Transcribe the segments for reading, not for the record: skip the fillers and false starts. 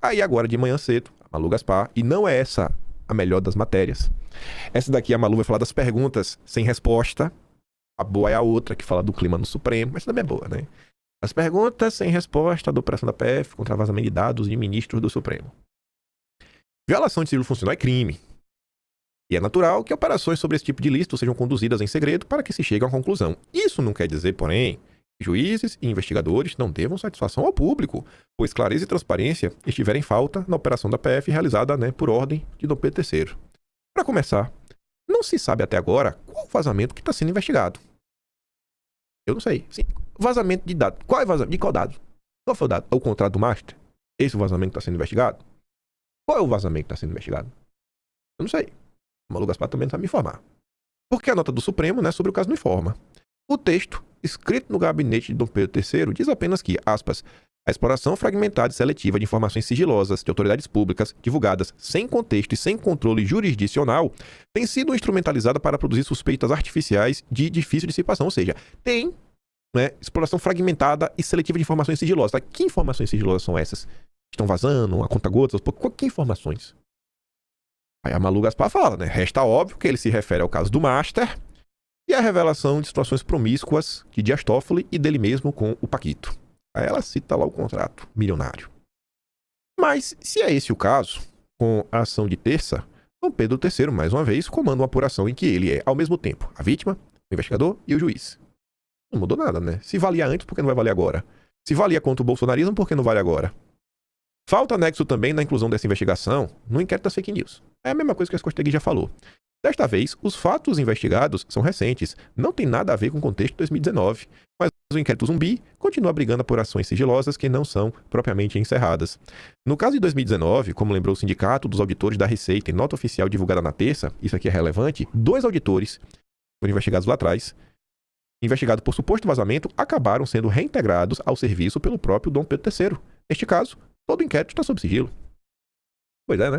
Aí agora de manhã cedo, a Malu Gaspar, e não é essa a melhor das matérias. Essa daqui a Malu vai falar das perguntas sem resposta. A boa é a outra, que fala do clima no Supremo, mas também é boa, né? As perguntas sem resposta da operação da PF contra vazamento de dados de ministros do Supremo. Violação de sigilo funcional é crime. E é natural que operações sobre esse tipo de ilícito sejam conduzidas em segredo para que se chegue a uma conclusão. Isso não quer dizer, porém, que juízes e investigadores não devam satisfação ao público, pois clareza e transparência estiverem em falta na operação da PF realizada, por ordem de Dom Pedro III. Para começar, não se sabe até agora qual vazamento que está sendo investigado. Eu não sei. Sim, vazamento de dados. Qual é o vazamento? De qual dado? Qual foi o dado? É o contrato do Master? Esse é o vazamento que está sendo investigado? Qual é o vazamento que está sendo investigado? Eu não sei. O Malu Gaspar também não sabe me informar. Porque a nota do Supremo, sobre o caso não informa. O texto, escrito no gabinete de Dom Pedro III, diz apenas que, aspas, a exploração fragmentada e seletiva de informações sigilosas de autoridades públicas, divulgadas sem contexto e sem controle jurisdicional, tem sido instrumentalizada para produzir suspeitas artificiais de difícil dissipação. Ou seja, tem exploração fragmentada e seletiva de informações sigilosas. Tá? Que informações sigilosas são essas? Estão vazando, a conta-gotas? Que informações? Aí a Malu Gaspar fala, resta óbvio que ele se refere ao caso do Master e à revelação de situações promíscuas de Dias Toffoli e dele mesmo com o Paquito. Aí ela cita lá o contrato milionário. Mas, se é esse o caso, com a ação de terça, Dom Pedro III, mais uma vez, comanda uma apuração em que ele é, ao mesmo tempo, a vítima, o investigador e o juiz. Não mudou nada, Se valia antes, por que não vai valer agora? Se valia contra o bolsonarismo, por que não vale agora? Falta nexo também na inclusão dessa investigação no inquérito das fake news. É a mesma coisa que a Escostegui já falou. Desta vez, os fatos investigados são recentes, não tem nada a ver com o contexto de 2019, mas o inquérito zumbi continua brigando por ações sigilosas que não são propriamente encerradas. No caso de 2019, como lembrou o Sindicato dos Auditores da Receita em nota oficial divulgada na terça, isso aqui é relevante, 2 auditores foram investigados lá atrás, investigados por suposto vazamento, acabaram sendo reintegrados ao serviço pelo próprio Dom Pedro III. Neste caso, todo o inquérito está sob sigilo. Pois é,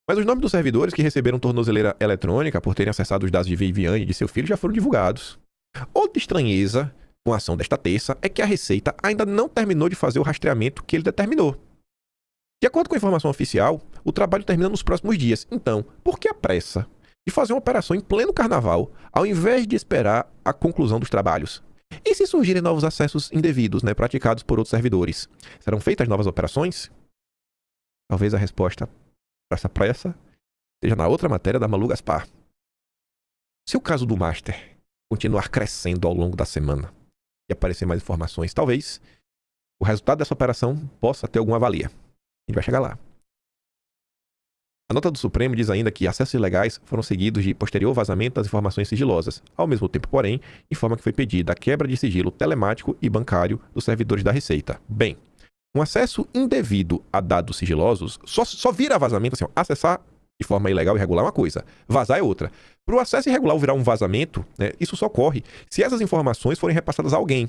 Mas os nomes dos servidores que receberam tornozeleira eletrônica por terem acessado os dados de Viviane e de seu filho já foram divulgados. Outra estranheza com a ação desta terça é que a Receita ainda não terminou de fazer o rastreamento que ele determinou. De acordo com a informação oficial, o trabalho termina nos próximos dias. Então, por que a pressa de fazer uma operação em pleno carnaval, ao invés de esperar a conclusão dos trabalhos? E se surgirem novos acessos indevidos, praticados por outros servidores? Serão feitas novas operações? Talvez a resposta para essa pressa esteja na outra matéria da Malu Gaspar. Se o caso do Master continuar crescendo ao longo da semana e aparecer mais informações, talvez o resultado dessa operação possa ter alguma valia. A gente vai chegar lá. A nota do Supremo diz ainda que acessos ilegais foram seguidos de posterior vazamento das informações sigilosas. Ao mesmo tempo, porém, informa que foi pedida a quebra de sigilo telemático e bancário dos servidores da Receita. Bem, um acesso indevido a dados sigilosos só vira vazamento, acessar de forma ilegal e irregular é uma coisa, vazar é outra. Para o acesso irregular virar um vazamento, isso só ocorre se essas informações forem repassadas a alguém.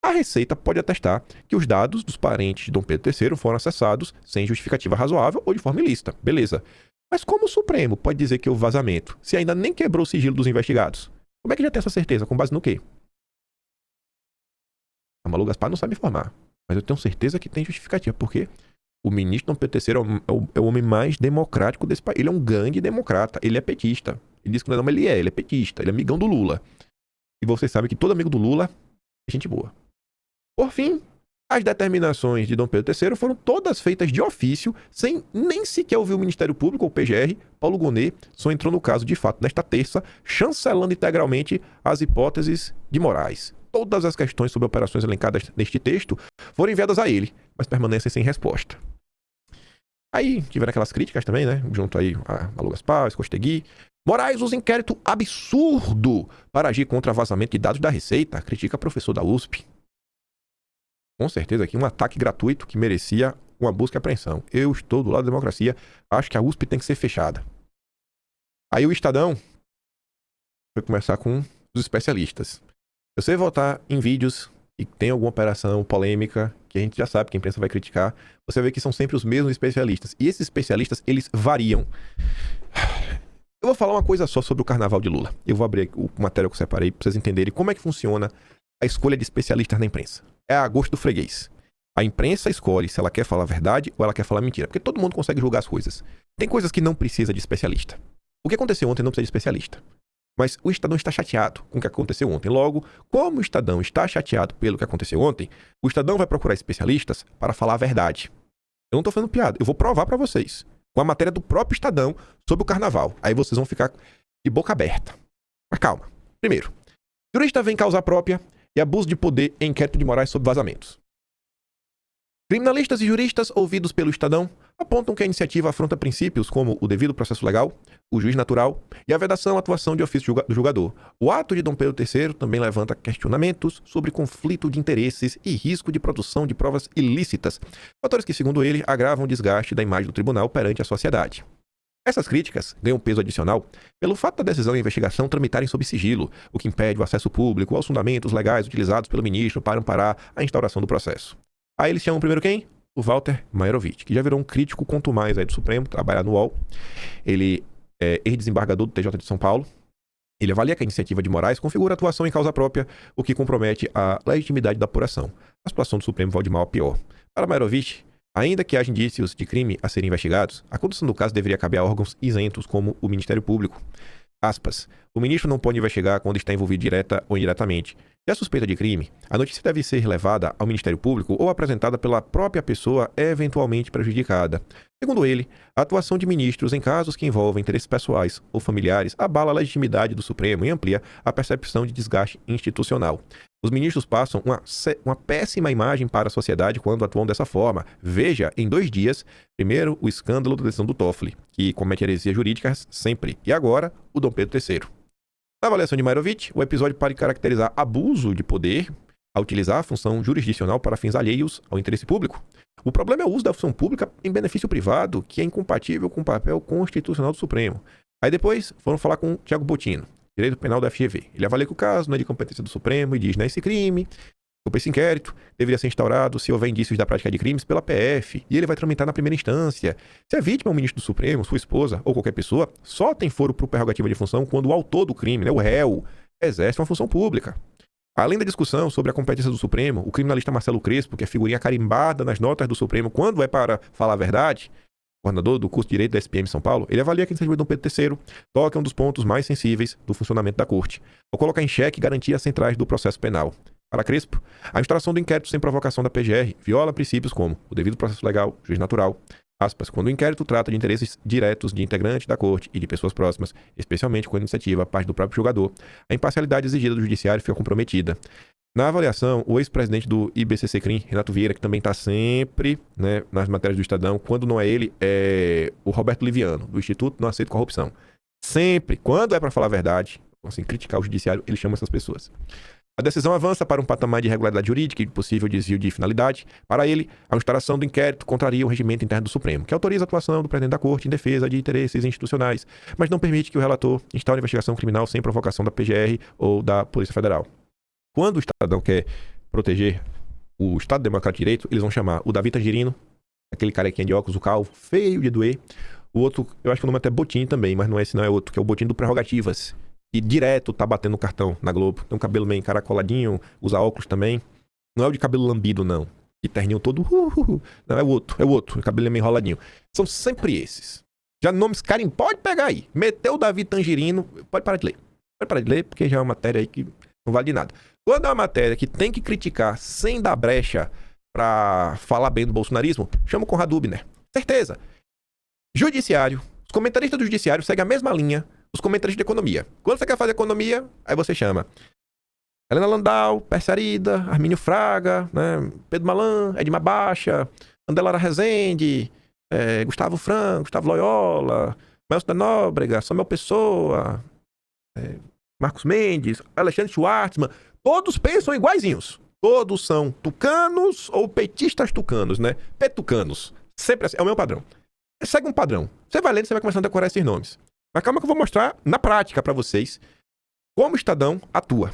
A Receita pode atestar que os dados dos parentes de Dom Pedro III foram acessados sem justificativa razoável ou de forma ilícita. Beleza. Mas como o Supremo pode dizer que houve vazamento, se ainda nem quebrou o sigilo dos investigados? Como é que já tem essa certeza? Com base no quê? A Malu Gaspar não sabe informar, mas eu tenho certeza que tem justificativa, porque o ministro Dom Pedro III é o homem mais democrático desse país. Ele é um grande democrata, ele é petista. Ele diz que não, mas ele é petista, ele é amigão do Lula. E vocês sabem que todo amigo do Lula é gente boa. Por fim, as determinações de Dom Pedro III foram todas feitas de ofício, sem nem sequer ouvir o Ministério Público ou o PGR. Paulo Gonet só entrou no caso de fato nesta terça, chancelando integralmente as hipóteses de Moraes. Todas as questões sobre operações elencadas neste texto foram enviadas a ele, mas permanecem sem resposta. Aí tiveram aquelas críticas também, junto aí a Malu Gaspar, a Escostegui. Moraes usa inquérito absurdo para agir contra vazamento de dados da Receita, critica professor da USP. Com certeza aqui um ataque gratuito que merecia uma busca e apreensão. Eu estou do lado da democracia, acho que a USP tem que ser fechada. Aí o Estadão foi começar com os especialistas. Se você voltar em vídeos e tem alguma operação polêmica, que a gente já sabe que a imprensa vai criticar, você vê que são sempre os mesmos especialistas. E esses especialistas, eles variam. Eu vou falar uma coisa só sobre o carnaval de Lula. Eu vou abrir o material que eu separei para vocês entenderem como é que funciona a escolha de especialistas na imprensa. É a gosto do freguês. A imprensa escolhe se ela quer falar a verdade ou ela quer falar mentira, porque todo mundo consegue julgar as coisas. Tem coisas que não precisa de especialista. O que aconteceu ontem não precisa de especialista. Mas o Estadão está chateado com o que aconteceu ontem. Logo, como o Estadão está chateado pelo que aconteceu ontem, o Estadão vai procurar especialistas para falar a verdade. Eu não estou fazendo piada, eu vou provar para vocês. Com a matéria do próprio Estadão sobre o carnaval. Aí vocês vão ficar de boca aberta. Mas calma. Primeiro, jurista vem causa própria e abuso de poder em inquérito de Moraes sobre vazamentos. Criminalistas e juristas ouvidos pelo Estadão apontam que a iniciativa afronta princípios como o devido processo legal, o juiz natural e a vedação à atuação de ofício do julgador. O ato de Dom Pedro III também levanta questionamentos sobre conflito de interesses e risco de produção de provas ilícitas, fatores que, segundo ele, agravam o desgaste da imagem do tribunal perante a sociedade. Essas críticas ganham peso adicional pelo fato da decisão e a investigação tramitarem sob sigilo, o que impede o acesso público aos fundamentos legais utilizados pelo ministro para amparar a instauração do processo. Aí eles chamam primeiro quem? O Walter Mairovich, que já virou um crítico contumaz aí do Supremo, trabalha no UOL. Ele é ex-desembargador do TJ de São Paulo. Ele avalia que a iniciativa de Moraes configura atuação em causa própria, o que compromete a legitimidade da apuração. A situação do Supremo vai de mal a pior. Para Mairovich, ainda que haja indícios de crime a serem investigados, a condução do caso deveria caber a órgãos isentos como o Ministério Público. Aspas. O ministro não pode investigar quando está envolvido direta ou indiretamente. Se há suspeita de crime, a notícia deve ser levada ao Ministério Público ou apresentada pela própria pessoa eventualmente prejudicada. Segundo ele, a atuação de ministros em casos que envolvem interesses pessoais ou familiares abala a legitimidade do Supremo e amplia a percepção de desgaste institucional. Os ministros passam uma péssima imagem para a sociedade quando atuam dessa forma. Veja, em 2 dias, primeiro o escândalo da decisão do Toffoli, que comete heresias jurídicas sempre, e agora o Dom Pedro III. Na avaliação de Mairovich, o episódio pode caracterizar abuso de poder a utilizar a função jurisdicional para fins alheios ao interesse público. O problema é o uso da função pública em benefício privado, que é incompatível com o papel constitucional do Supremo. Aí depois foram falar com Tiago Bottino, direito penal da FGV. Ele avalia que o caso não é de competência do Supremo e diz, né, esse crime, esse inquérito deveria ser instaurado se houver indícios da prática de crimes pela PF, e ele vai tramitar na primeira instância. Se a vítima é um ministro do Supremo, sua esposa ou qualquer pessoa, só tem foro por prerrogativa de função quando o autor do crime, né, o réu, exerce uma função pública. Além da discussão sobre a competência do Supremo, o criminalista Marcelo Crespo, que é figurinha carimbada nas notas do Supremo quando é para falar a verdade, coordenador do curso de Direito da SPM em São Paulo, ele avalia que a iniciativa de Dom Pedro III toca um dos pontos mais sensíveis do funcionamento da Corte, ao colocar em xeque garantias centrais do processo penal. Para Crespo, a instauração do inquérito sem provocação da PGR viola princípios como o devido processo legal, juiz natural, aspas, quando o inquérito trata de interesses diretos de integrantes da Corte e de pessoas próximas, especialmente quando a iniciativa parte do próprio julgador, a imparcialidade exigida do judiciário fica comprometida. Na avaliação, o ex-presidente do IBCC-CRIM, Renato Vieira, que também está sempre, né, nas matérias do Estadão, quando não é ele, é o Roberto Liviano, do Instituto Não Aceito Corrupção. Sempre, quando é para falar a verdade, assim, criticar o judiciário, ele chama essas pessoas. A decisão avança para um patamar de irregularidade jurídica e de possível desvio de finalidade. Para ele, a instauração do inquérito contraria o regimento interno do Supremo, que autoriza a atuação do presidente da Corte em defesa de interesses institucionais, mas não permite que o relator instaure investigação criminal sem provocação da PGR ou da Polícia Federal. Quando o Estadão quer proteger o Estado Democrático de Direito, eles vão chamar o Davi Tangerino, aquele carequinha de óculos, o calvo, feio de doer. O outro, eu acho que o nome é até Botim também, mas não é esse, não é outro, que é o Botim do Prerrogativas. E direto tá batendo no cartão na Globo. Tem um cabelo meio encaracoladinho, usa óculos também. Não é o de cabelo lambido, não. E terninho todo. Não, é o outro. O cabelo é meio enroladinho. São sempre esses. Já nomes, Karim, pode pegar aí. Meteu o Davi Tangerino. Pode parar de ler. Pode parar de ler, porque já é uma matéria aí que não vale de nada. Quando é uma matéria que tem que criticar sem dar brecha pra falar bem do bolsonarismo, chama o Conrad Hübner. Certeza. Judiciário. Os comentaristas do judiciário seguem a mesma linha dos comentaristas de economia. Quando você quer fazer economia, aí você chama Helena Landau, Persarida, Armínio Fraga, né, Pedro Malan, Edmar Baixa, Andelara Rezende, Gustavo Franco, Gustavo Loyola, Melcio da Nóbrega, Samuel Pessoa, Marcos Mendes, Alexandre Schwartzman. Todos pensam iguaizinhos. Todos são tucanos ou petistas tucanos, né? Petucanos. Sempre assim. É o meu padrão. Segue um padrão. Você vai lendo, você vai começando a decorar esses nomes. Mas calma que eu vou mostrar na prática para vocês como o Estadão atua.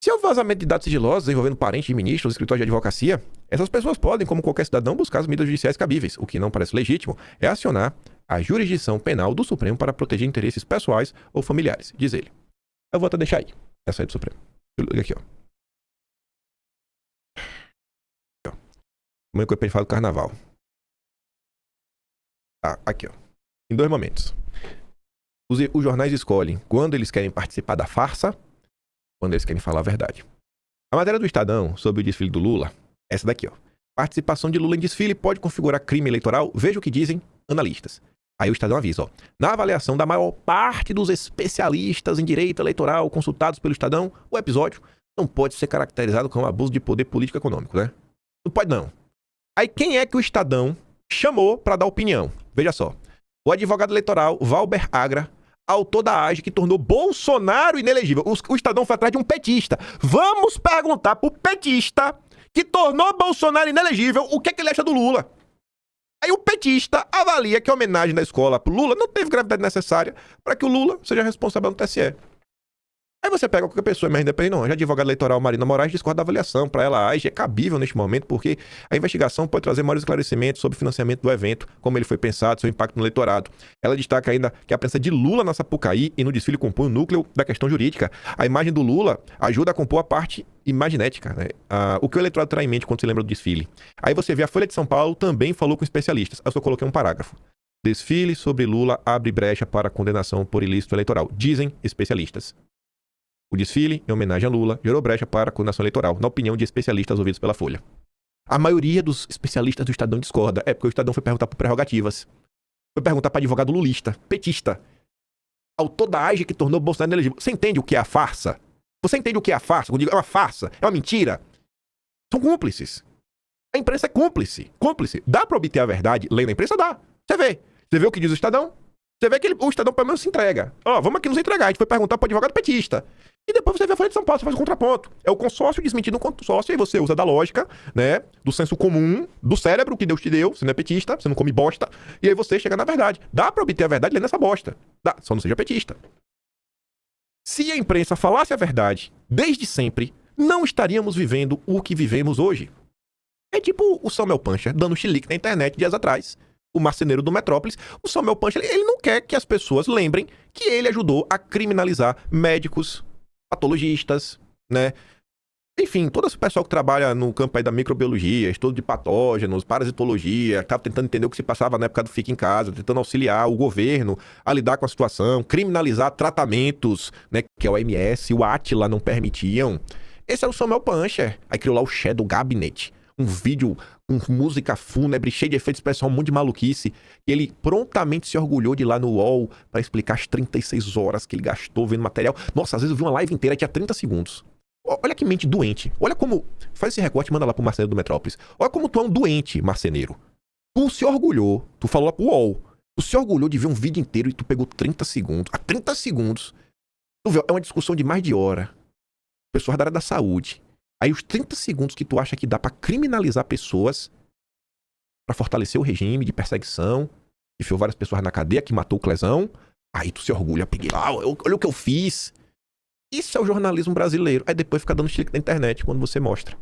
Se houve vazamento de dados sigilosos envolvendo parentes de ministros, escritórios de advocacia, essas pessoas podem, como qualquer cidadão, buscar as medidas judiciais cabíveis. O que não parece legítimo é acionar a jurisdição penal do Supremo para proteger interesses pessoais ou familiares, diz ele. Eu vou até deixar aí, essa aí do Supremo. Aqui, ó. Como é que a gente fala do carnaval? Tá, aqui, ó. Em 2 momentos. Os jornais escolhem quando eles querem participar da farsa, quando eles querem falar a verdade. A matéria do Estadão sobre o desfile do Lula, essa daqui, ó. Participação de Lula em desfile pode configurar crime eleitoral? Veja o que dizem analistas. Aí o Estadão avisa, ó. Na avaliação da maior parte dos especialistas em direito eleitoral consultados pelo Estadão, o episódio não pode ser caracterizado como abuso de poder político e econômico, né? Não pode, não. Aí quem é que o Estadão chamou para dar opinião? Veja só. O advogado eleitoral Valber Agra, autor da AGE que tornou Bolsonaro inelegível. O Estadão foi atrás de um petista. Vamos perguntar pro petista que tornou Bolsonaro inelegível o que é que ele acha do Lula. Aí o petista avalia que a homenagem da escola pro Lula não teve gravidade necessária para que o Lula seja responsável no TSE. Aí você pega qualquer pessoa mais independente, não. Já a advogada eleitoral Marina Moraes discorda da avaliação. Para ela, a AGE é cabível neste momento, porque a investigação pode trazer maiores esclarecimentos sobre o financiamento do evento, como ele foi pensado, seu impacto no eleitorado. Ela destaca ainda que a presença de Lula na Sapucaí e no desfile compõe o núcleo da questão jurídica. A imagem do Lula ajuda a compor a parte imaginética, né? O que o eleitorado terá em mente quando se lembra do desfile. Aí você vê a Folha de São Paulo também falou com especialistas. Eu só coloquei um parágrafo. Desfile sobre Lula abre brecha para condenação por ilícito eleitoral, dizem especialistas. O desfile, em homenagem a Lula, gerou brecha para a condenação eleitoral, na opinião de especialistas ouvidos pela Folha. A maioria dos especialistas do Estadão discorda. É porque o Estadão foi perguntar por prerrogativas. Foi perguntar para advogado lulista, petista. Autor da AGE que tornou Bolsonaro inelegível. Você entende o que é a farsa? Você entende o que é a farsa? Quando eu digo, é uma farsa, é uma mentira. São cúmplices. A imprensa é cúmplice. Cúmplice. Dá para obter a verdade? Lendo a imprensa dá. Você vê. Você vê o que diz o Estadão? Você vê que o Estadão pelo menos se entrega. Ó, vamos aqui nos entregar. A gente foi perguntar para o advogado petista. E depois você vê a Folha de São Paulo, você faz o contraponto. É o consórcio desmentindo o consórcio, e você usa da lógica, né, do senso comum, do cérebro que Deus te deu, você não é petista, você não come bosta, e aí você chega na verdade. Dá pra obter a verdade lendo essa bosta. Dá, só não seja petista. Se a imprensa falasse a verdade desde sempre, não estaríamos vivendo o que vivemos hoje. É tipo o Samuel Pancher dando chilique na internet dias atrás. O marceneiro do Metrópolis, o Samuel Pancher, ele não quer que as pessoas lembrem que ele ajudou a criminalizar médicos, patologistas, né? Enfim, todo esse pessoal que trabalha no campo aí da microbiologia, estudo de patógenos, parasitologia, estava tentando entender o que se passava na época do Fica em Casa, tentando auxiliar o governo a lidar com a situação, criminalizar tratamentos, né? Que a OMS, o Átila não permitiam. Esse era o Samuel Pancher. Aí criou lá o Shadow Cabinet, um vídeo com música fúnebre, cheio de efeitos especiais, um monte de maluquice. E ele prontamente se orgulhou de ir lá no UOL pra explicar as 36 horas que ele gastou vendo material. Nossa, às vezes eu vi uma live inteira, tinha 30 segundos. Olha que mente doente. Olha como... Faz esse recorte e manda lá pro marceneiro do Metrópolis. Olha como tu é um doente, marceneiro. Tu se orgulhou, tu falou lá pro UOL, tu se orgulhou de ver um vídeo inteiro e tu pegou 30 segundos. A 30 segundos. Tu vê, é uma discussão de mais de hora. Pessoas da área da saúde. Aí os 30 segundos que tu acha que dá pra criminalizar pessoas, pra fortalecer o regime de perseguição, que enfiou várias pessoas na cadeia, que matou o Clesão, aí tu se orgulha, peguei lá, olha o que eu fiz. Isso é o jornalismo brasileiro. Aí depois fica dando chilique na internet quando você mostra.